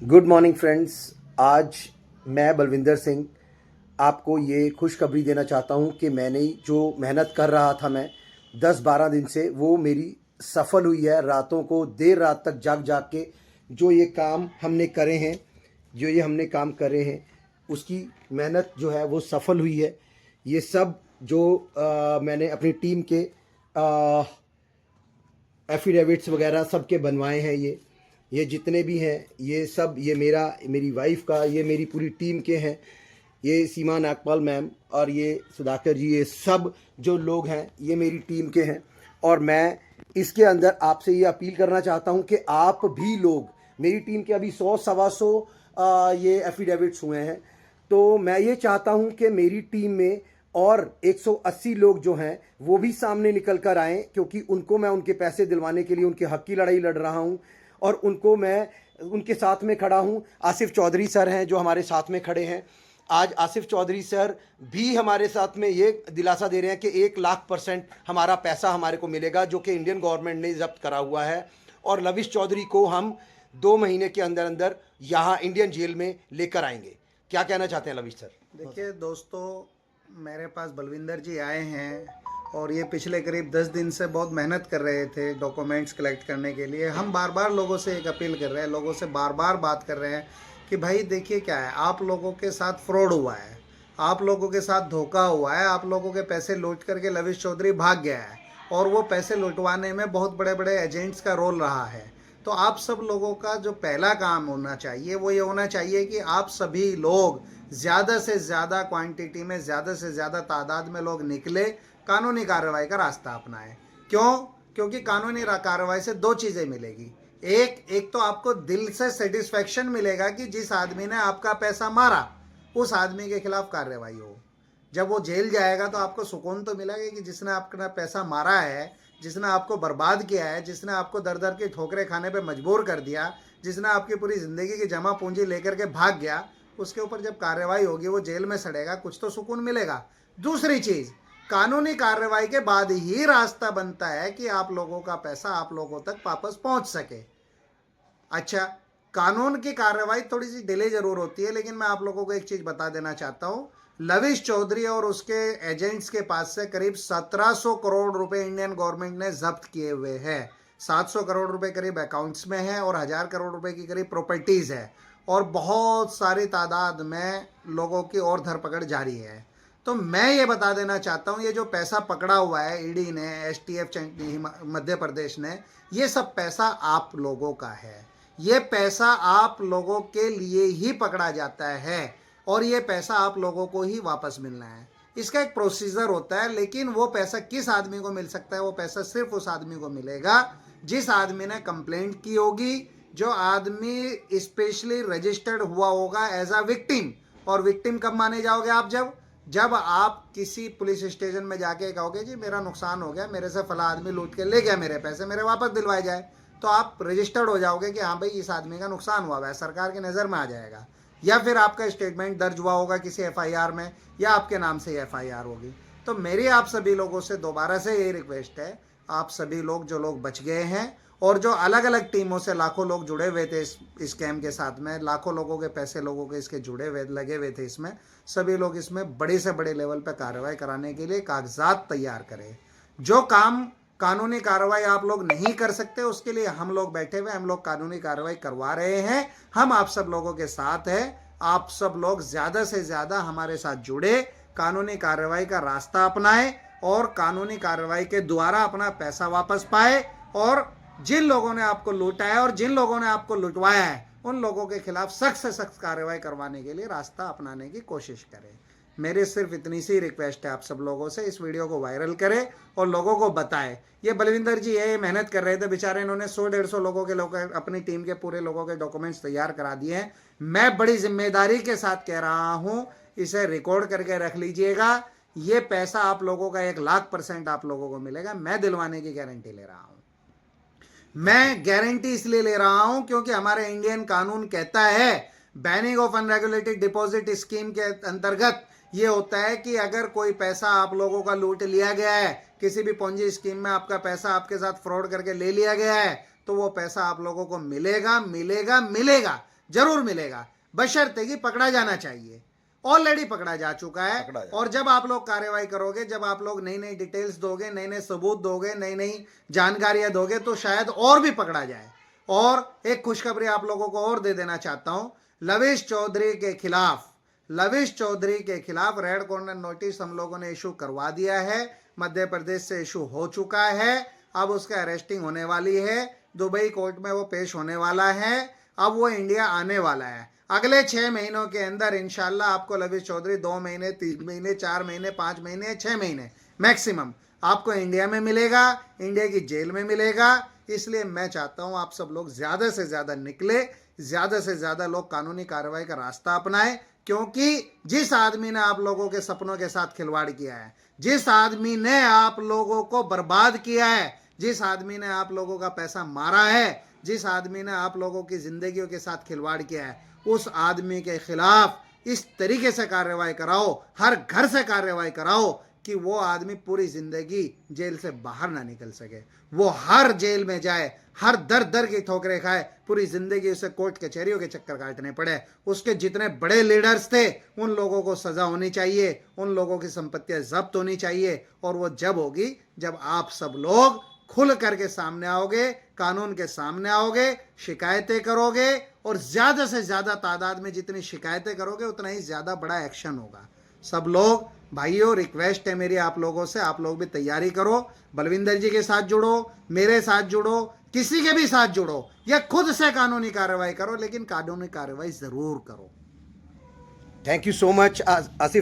Good morning friends. आज मैं बलविंदर सिंह आपको ये खुशखबरी देना चाहता हूँ कि मैंने जो मेहनत कर रहा था मैं 10-12 दिन से वो मेरी सफल हुई है। रातों को देर रात तक जाग जाग के जो ये काम हमने करे हैं, हमने काम करे हैं, उसकी मेहनत जो है वो सफल हुई है। ये सब जो मैंने अपनी टीम के एफिडेविट्स वगैरह सब के बनवाए हैं। ये जितने भी हैं ये सब मेरी वाइफ का, ये मेरी पूरी टीम के हैं। ये सीमा नागपाल मैम और ये सुधाकर जी, ये सब जो लोग हैं ये मेरी टीम के हैं। और मैं इसके अंदर आपसे ये अपील करना चाहता हूँ कि आप भी लोग, मेरी टीम के अभी 100-125 ये एफिडेविट्स हुए हैं, तो मैं ये चाहता हूँ कि मेरी टीम में और 180 लोग जो हैं वो भी सामने निकल कर आएँ, क्योंकि उनको मैं उनके पैसे दिलवाने के लिए उनके हक की लड़ाई लड़ रहा हूँ और उनको मैं उनके साथ में खड़ा हूँ। आसिफ चौधरी सर हैं जो हमारे साथ में खड़े हैं। आज आसिफ चौधरी सर भी हमारे साथ में ये दिलासा दे रहे हैं कि 1,00,000% हमारा पैसा हमारे को मिलेगा, जो कि इंडियन गवर्नमेंट ने जब्त करा हुआ है। और लविश चौधरी को हम 2 महीने के अंदर अंदर यहाँ इंडियन जेल में लेकर आएंगे। क्या कहना चाहते हैं लविश सर? देखिए दोस्तों, मेरे पास बलविंदर जी आए हैं और ये पिछले करीब 10 दिन से बहुत मेहनत कर रहे थे डॉक्यूमेंट्स कलेक्ट करने के लिए। हम बार बार लोगों से एक अपील कर रहे हैं, लोगों से बार बार बात कर रहे हैं कि भाई देखिए क्या है, आप लोगों के साथ फ्रॉड हुआ है, आप लोगों के साथ धोखा हुआ है, आप लोगों के पैसे लूट करके लविश चौधरी भाग गया है और वो पैसे लुटवाने में बहुत बड़े बड़े एजेंट्स का रोल रहा है। तो आप सब लोगों का जो पहला काम होना चाहिए वो ये होना चाहिए कि आप सभी लोग ज़्यादा से ज़्यादा क्वांटिटी में, ज़्यादा से ज़्यादा तादाद में लोग निकले, कानूनी कार्रवाई का रास्ता अपनाएं। क्यों? क्योंकि कानूनी कार्रवाई से 2 चीज़ें मिलेगी। एक तो आपको दिल से सेटिस्फेक्शन मिलेगा कि जिस आदमी ने आपका पैसा मारा उस आदमी के खिलाफ कार्रवाई हो। जब वो जेल जाएगा तो आपको सुकून तो मिलेगा कि जिसने आपका पैसा मारा है, जिसने आपको बर्बाद किया है, जिसने आपको दर दर की ठोकरें खाने पे मजबूर कर दिया, जिसने आपकी पूरी ज़िंदगी की जमा पूंजी लेकर के भाग गया, उसके ऊपर जब कार्रवाई होगी, वो जेल में सड़ेगा, कुछ तो सुकून मिलेगा। दूसरी चीज़, कानूनी कार्रवाई के बाद ही रास्ता बनता है कि आप लोगों का पैसा आप लोगों तक वापस पहुंच सके। अच्छा, कानून की कार्रवाई थोड़ी सी डिले जरूर होती है, लेकिन मैं आप लोगों को एक चीज़ बता देना चाहता हूँ। लविश चौधरी और उसके एजेंट्स के पास से करीब 1700 करोड़ रुपए इंडियन गवर्नमेंट ने जब्त किए हुए हैं। 700 करोड़ रुपए करीब अकाउंट्स में है और 1000 करोड़ रुपए की करीब प्रॉपर्टीज है और बहुत सारी तादाद में लोगों की और धरपकड़ जारी है। तो मैं ये बता देना चाहता हूँ, ये जो पैसा पकड़ा हुआ है ईडी ने, एसटीएफ मध्य प्रदेश ने, ये सब पैसा आप लोगों का है। ये पैसा आप लोगों के लिए ही पकड़ा जाता है और ये पैसा आप लोगों को ही वापस मिलना है। इसका एक प्रोसीजर होता है, लेकिन वो पैसा किस आदमी को मिल सकता है? वो पैसा सिर्फ उस आदमी को मिलेगा जिस आदमी ने कंप्लेंट की होगी, जो आदमी स्पेशली रजिस्टर्ड हुआ होगा एज अ विक्टिम। और विक्टिम कब माने जाओगे आप? जब आप किसी पुलिस स्टेशन में जाके कहोगे जी मेरा नुकसान हो गया, मेरे से फला आदमी लूट के ले गया मेरे पैसे, मेरे वापस दिलवाए जाए, तो आप रजिस्टर्ड हो जाओगे कि हाँ भाई इस आदमी का नुकसान हुआ है, सरकार की नज़र में आ जाएगा। या फिर आपका स्टेटमेंट दर्ज हुआ होगा किसी एफआईआर में, या आपके नाम से एफआईआर होगी। तो मेरी आप सभी लोगों से दोबारा से ये रिक्वेस्ट है, आप सभी लोग जो लोग बच गए हैं और जो अलग अलग टीमों से लाखों लोग जुड़े हुए थे इस स्कैम के साथ में, लाखों लोगों के पैसे लोगों के इसके जुड़े हुए लगे हुए थे इसमें, सभी लोग इसमें बड़े से बड़े लेवल पर कार्रवाई कराने के लिए कागजात तैयार करें। जो काम कानूनी कार्रवाई आप लोग नहीं कर सकते उसके लिए हम लोग बैठे हुए, हम लोग कानूनी कार्रवाई करवा रहे हैं। हम आप सब लोगों के साथ हैं। आप सब लोग ज्यादा से ज्यादा हमारे साथ जुड़े, कानूनी कार्रवाई का रास्ता अपनाएं और कानूनी कार्रवाई के द्वारा अपना पैसा वापस पाए और जिन लोगों ने आपको लूटा है और जिन लोगों ने आपको लुटवाया है उन लोगों के खिलाफ सख्त से सख्त कार्रवाई करवाने के लिए रास्ता अपनाने की कोशिश करें। मेरी सिर्फ इतनी सी रिक्वेस्ट है आप सब लोगों से, इस वीडियो को वायरल करें और लोगों को बताएं। ये बलविंदर जी ये मेहनत कर रहे थे बेचारे, इन्होंने 100-150 लोगों के अपनी टीम के पूरे लोगों के डॉक्यूमेंट्स तैयार करा दिए हैं। मैं बड़ी जिम्मेदारी के साथ कह रहा हूँ, इसे रिकॉर्ड करके रख लीजिएगा। ये पैसा आप लोगों का 1,00,000% आप लोगों को मिलेगा। मैं दिलवाने की गारंटी ले रहा हूँ। मैं गारंटी इसलिए ले रहा हूं क्योंकि हमारे इंडियन कानून कहता है, banning of unregulated deposit scheme के अंतर्गत ये होता है कि अगर कोई पैसा आप लोगों का लूट लिया गया है, किसी भी पोंजी स्कीम में आपका पैसा आपके साथ फ्रॉड करके ले लिया गया है, तो वो पैसा आप लोगों को मिलेगा मिलेगा मिलेगा। जरूर मिलेगा, बशर्ते कि पकड़ा जाना चाहिए। ऑलरेडी पकड़ा जा चुका है। और जब आप लोग कार्रवाई करोगे, जब आप लोग नई नई डिटेल्स दोगे, नए नए सबूत दोगे, नई नई जानकारियां दोगे, तो शायद और भी पकड़ा जाए। और एक खुशखबरी आप लोगों को और दे देना चाहता हूं, लविश चौधरी के खिलाफ रेड कॉर्नर नोटिस हम लोगों ने इशू करवा दिया है। मध्य प्रदेश से इशू हो चुका है। अब उसका अरेस्टिंग होने वाली है, दुबई कोर्ट में वो पेश होने वाला है। अब वो इंडिया आने वाला है। अगले 6 महीनों के अंदर इंशाल्लाह आपको लविश चौधरी 2 महीने, 3 महीने, 4 महीने, 5 महीने, 6 महीने मैक्सिमम आपको इंडिया में मिलेगा, इंडिया की जेल में मिलेगा। इसलिए मैं चाहता हूं आप सब लोग ज्यादा से ज्यादा निकले, ज्यादा से ज्यादा लोग कानूनी कार्रवाई का रास्ता अपनाएं, क्योंकि जिस आदमी ने आप लोगों के सपनों के साथ खिलवाड़ किया है, जिस आदमी ने आप लोगों को बर्बाद किया है, जिस आदमी ने आप लोगों का पैसा मारा है, जिस आदमी ने आप लोगों की जिंदगियों के साथ खिलवाड़ किया है, उस आदमी के खिलाफ इस तरीके से कार्रवाई कराओ, हर घर से कार्रवाई कराओ कि वो आदमी पूरी जिंदगी जेल से बाहर ना निकल सके। वो हर जेल में जाए, हर दर दर की ठोकरें खाए, पूरी जिंदगी उसे कोर्ट कचहरियों के चक्कर काटने पड़े। उसके जितने बड़े लीडर्स थे उन लोगों को सजा होनी चाहिए, उन लोगों की संपत्तियां जब्त होनी चाहिए। और वो जब होगी जब आप सब लोग खुल करके सामने आओगे, कानून के सामने आओगे, शिकायतें करोगे, और ज्यादा से ज्यादा तादाद में जितनी शिकायतें करोगे उतना ही ज्यादा बड़ा एक्शन होगा। सब लोग भाइयों, रिक्वेस्ट है मेरी आप लोगों से, आप लोग भी तैयारी करो, बलविंदर जी के साथ जुड़ो, मेरे साथ जुड़ो, किसी के भी साथ जुड़ो, या खुद से कानूनी कार्रवाई करो, लेकिन कानूनी कार्रवाई जरूर करो। Thank you so much Asif